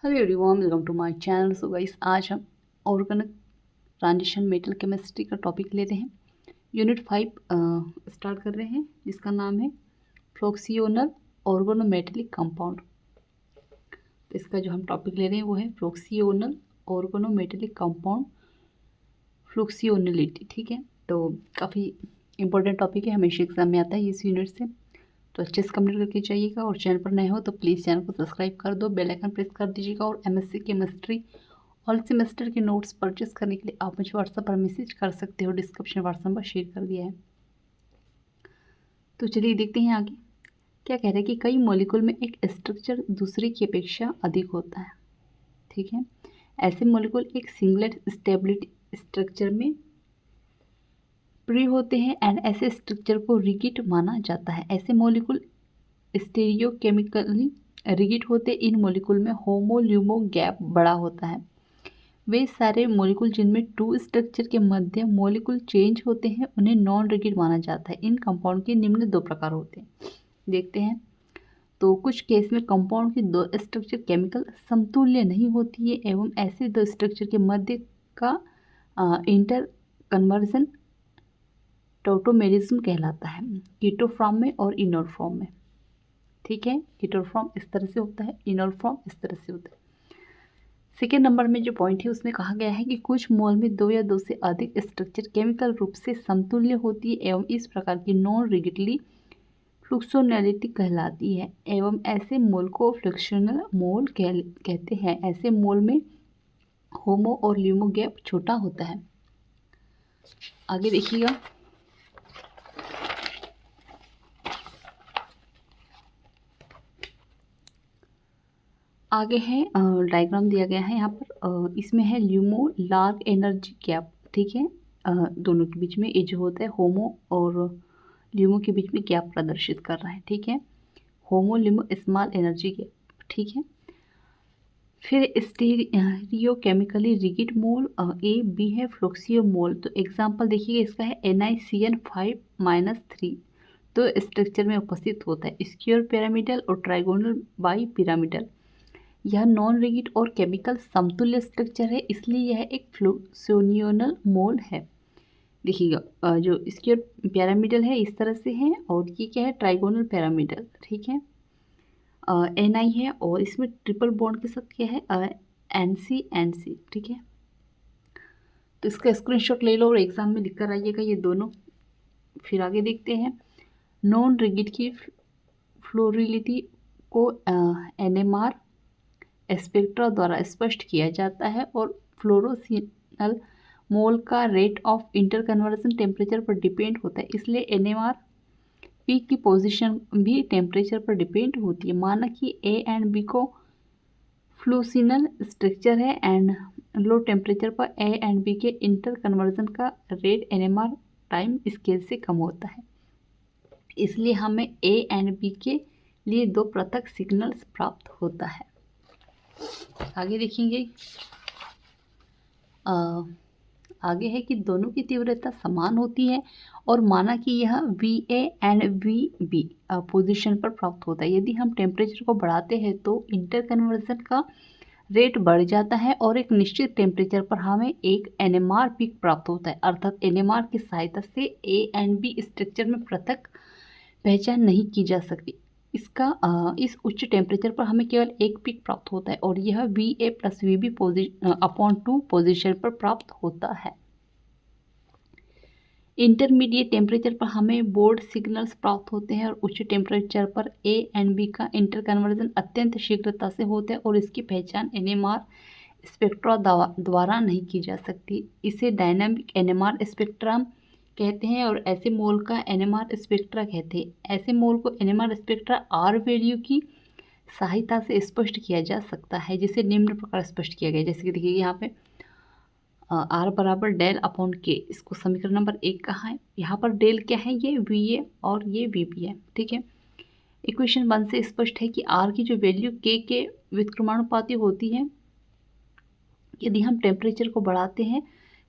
Hello everyone, welcome to my channel. So guys, आज हम organic transition metal chemistry का topic लेते हैं। यूनिट 5 स्टार्ट कर रहे हैं, जिसका नाम है फ्लोक्सियोनल ऑर्गेनोमेटेलिक कंपाउंड। तो इसका जो हम टॉपिक ले रहे हैं वो है फ्लोक्सियोनल ऑर्गेनोमेटेलिक कंपाउंड, फ्लुक्सियोनलिटी। ठीक है, तो काफ़ी इंपॉर्टेंट टॉपिक है, हमेशा एग्जाम में आता है इस यूनिट से। तो अच्छे से कंप्लीट करके जाइएगा, और चैनल पर नए हो तो प्लीज़ चैनल को सब्सक्राइब कर दो, बेल आइकन प्रेस कर दीजिएगा। और एमएससी केमिस्ट्री ऑल सेमेस्टर के नोट्स परचेस करने के लिए आप मुझे व्हाट्सएप पर मैसेज कर सकते हो, डिस्क्रिप्शन व्हाट्सएप नंबर शेयर कर दिया है। तो चलिए देखते हैं आगे क्या कह रहे हैं कि कई मॉलिक्यूल में एक स्ट्रक्चर दूसरे की अपेक्षा अधिक होता है। ठीक है, ऐसे मॉलिक्यूल एक सिंगलेट स्टेबिलिटी स्ट्रक्चर में प्री होते हैं एंड ऐसे स्ट्रक्चर को रिगिड माना जाता है। ऐसे मॉलिक्यूल स्टीरियोकेमिकली रिगिड होते, इन मॉलिक्यूल में होमो ल्यूमो गैप बड़ा होता है। वे सारे मॉलिक्यूल जिनमें टू स्ट्रक्चर के मध्य मॉलिक्यूल चेंज होते हैं उन्हें नॉन रिगिड माना जाता है। इन कंपाउंड के निम्न दो प्रकार होते हैं, देखते हैं। तो कुछ केस में कंपाउंड की दो स्ट्रक्चर केमिकल समतुल्य नहीं होती है, एवं ऐसे दो स्ट्रक्चर के मध्य का इंटर कन्वर्जन टोटोमेरिज्म कहलाता है, कीटो फॉर्म में और इनोर फॉर्म में। ठीक है, कीटो फॉर्म इस तरह से होता है, इनोर फॉर्म इस तरह से होता है। सेकेंड नंबर में जो पॉइंट है उसमें कहा गया है कि कुछ मोल में दो या दो से अधिक स्ट्रक्चर केमिकल रूप से समतुल्य होती है, एवं इस प्रकार की नॉन रिगिडली फ्लुक्सोनैलिटी कहलाती है, एवं ऐसे मोल को फ्लुक्शनल मोल कहते हैं। ऐसे मोल में होमो और ल्यूमो गैप छोटा होता है। आगे देखिएगा, आगे है डायग्राम दिया गया है यहाँ पर। इसमें है ल्यूमो लार्ज एनर्जी गैप। ठीक है, दोनों के बीच में ये जो होता है होमो और ल्यूमो के बीच में गैप प्रदर्शित कर रहा है। ठीक है, HOMO LUMO small energy gap. ठीक है, फिर stereochemically rigid mole A B है फ्लोक्सियो मोल। तो एग्जाम्पल देखिएगा, इसका है NiCN5-3 तो स्ट्रक्चर में उपस्थित होता है, स्क्वायर पिरामिडल और ट्राइगोनल बाई पिरामिडल। यह नॉन रिगिड और केमिकल समतुल्य स्ट्रक्चर है, इसलिए यह एक फ्लुक्सियोनल मोल है। देखिएगा, जो स्क्वायर पिरामिडल है इस तरह से है, और ये क्या है, ट्राइगोनल पिरामिडल। ठीक है, Ni है, और इसमें ट्रिपल बॉन्ड के साथ क्या है, NC। ठीक है, तो इसका स्क्रीनशॉट ले लो और एग्जाम में लिख कर आइएगा ये दोनों। फिर आगे देखते हैं, नॉन रिगिड की फ्लोरिलिटी को NMR स्पेक्ट्रा द्वारा स्पष्ट किया जाता है, और फ्लोरोसिनल मोल का rate of inter conversion temperature पर डिपेंड होता है, इसलिए NMR पी की पोजीशन भी टेम्परेचर पर डिपेंड होती है। माना कि ए एंड बी को फ्लूसिनल स्ट्रक्चर है एंड लो टेम्परेचर पर ए एंड बी के इंटर कन्वर्जन का रेट NMR टाइम स्केल से कम होता है, इसलिए हमें ए एंड बी के लिए दो पृथक सिग्नल्स प्राप्त होता है। आगे देखेंगे, आगे है कि दोनों की तीव्रता समान होती है, और माना कि यह VA एंड VB पोजीशन पर प्राप्त होता है। यदि हम टेम्परेचर को बढ़ाते हैं तो इंटर कन्वर्जन का रेट बढ़ जाता है, और एक निश्चित टेम्परेचर पर हमें एक NMR पीक प्राप्त होता है। अर्थात NMR की सहायता से A एंड B स्ट्रक्चर में पृथक पहचान नहीं की जा सकती। इस उच्च टेम्परेचर पर हमें केवल एक पीक प्राप्त होता है, और यह VA plus VB upon 2 position पर प्राप्त होता है। इंटरमीडिएट टेम्परेचर पर हमें बोर्ड सिग्नल्स प्राप्त होते हैं, और उच्च टेम्परेचर पर A एंड B का इंटर कन्वर्जन अत्यंत शीघ्रता से होता है, और इसकी पहचान NMR स्पेक्ट्रा द्वारा नहीं की जा सकती। इसे डायनामिक NMR स्पेक्ट्रम कहते हैं, और ऐसे मोल का NMR स्पेक्ट्रा कहते हैं। ऐसे मोल को NMR स्पेक्ट्रा R वैल्यू की सहायता से स्पष्ट किया जा सकता है, जिसे निम्न प्रकार स्पष्ट किया गया। जैसे कि देखिए यहाँ पे R बराबर डेल अपॉन के, इसको समीकरण नंबर 1 कहा है। यहाँ पर डेल क्या है, ये VA और ये VB है। ठीक है, इक्वेशन 1 से स्पष्ट है कि R की जो वैल्यू के व्युत्क्रमानुपाती होती है। यदि हम टेम्परेचर को बढ़ाते हैं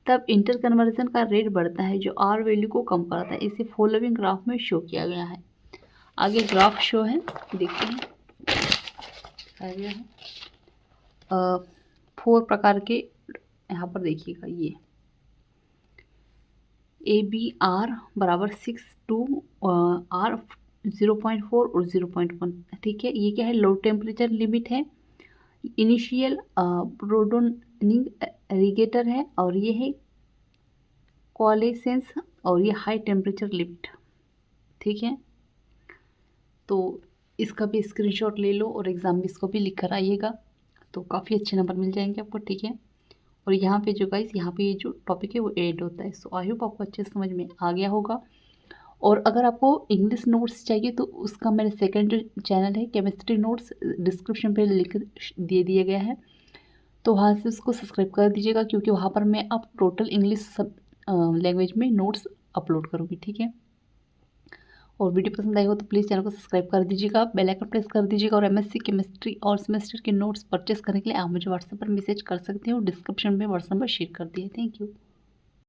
तब इंटर कन्वर्जन का रेट बढ़ता है, जो R वैल्यू को कम करता है। इसे फॉलोइंग ग्राफ में शो किया गया है। आगे ग्राफ शो है, देखते हैं, दिखाया गया है। 4 प्रकार के यहाँ पर देखिएगा, ये ABR बराबर 6 टू R 0.4 और 0.1, ठीक है। ये क्या है, लो टेम्परेचर लिमिट है, इनिशियल प्रोडोनिंग रिगेटर है, और ये है कोलेसेंस, और ये हाई टेम्परेचर लिमिट, ठीक है। तो इसका भी स्क्रीनशॉट ले लो और एग्ज़ाम में इसको भी लिख कर आइएगा, तो काफ़ी अच्छे नंबर मिल जाएंगे आपको, ठीक है। और यहाँ पे जो गाइस, यहाँ पे ये जो टॉपिक है वो ऐड होता है। सो आई होप आपको अच्छे से समझ में आ गया होगा। और अगर आपको इंग्लिश नोट्स चाहिए तो उसका मेरे सेकंड जो चैनल है केमिस्ट्री नोट्स, डिस्क्रिप्शन पे लिंक दे दिया गया है, तो वहाँ से उसको सब्सक्राइब कर दीजिएगा, क्योंकि वहाँ पर मैं अब टोटल इंग्लिश सब लैंग्वेज में नोट्स अपलोड करूँगी, ठीक है। और वीडियो पसंद आई हो तो प्लीज़ चैनल को सब्सक्राइब कर दीजिएगा, बेल आइकन प्रेस कर दीजिएगा। और MSc केमिस्ट्री और सेमेस्टर के नोट्स परचेस करने के लिए आप मुझे व्हाट्सएप पर मैसेज कर सकते हो, डिस्क्रिप्शन में व्हाट्सएप नंबर शेयर कर दिए। Thank you.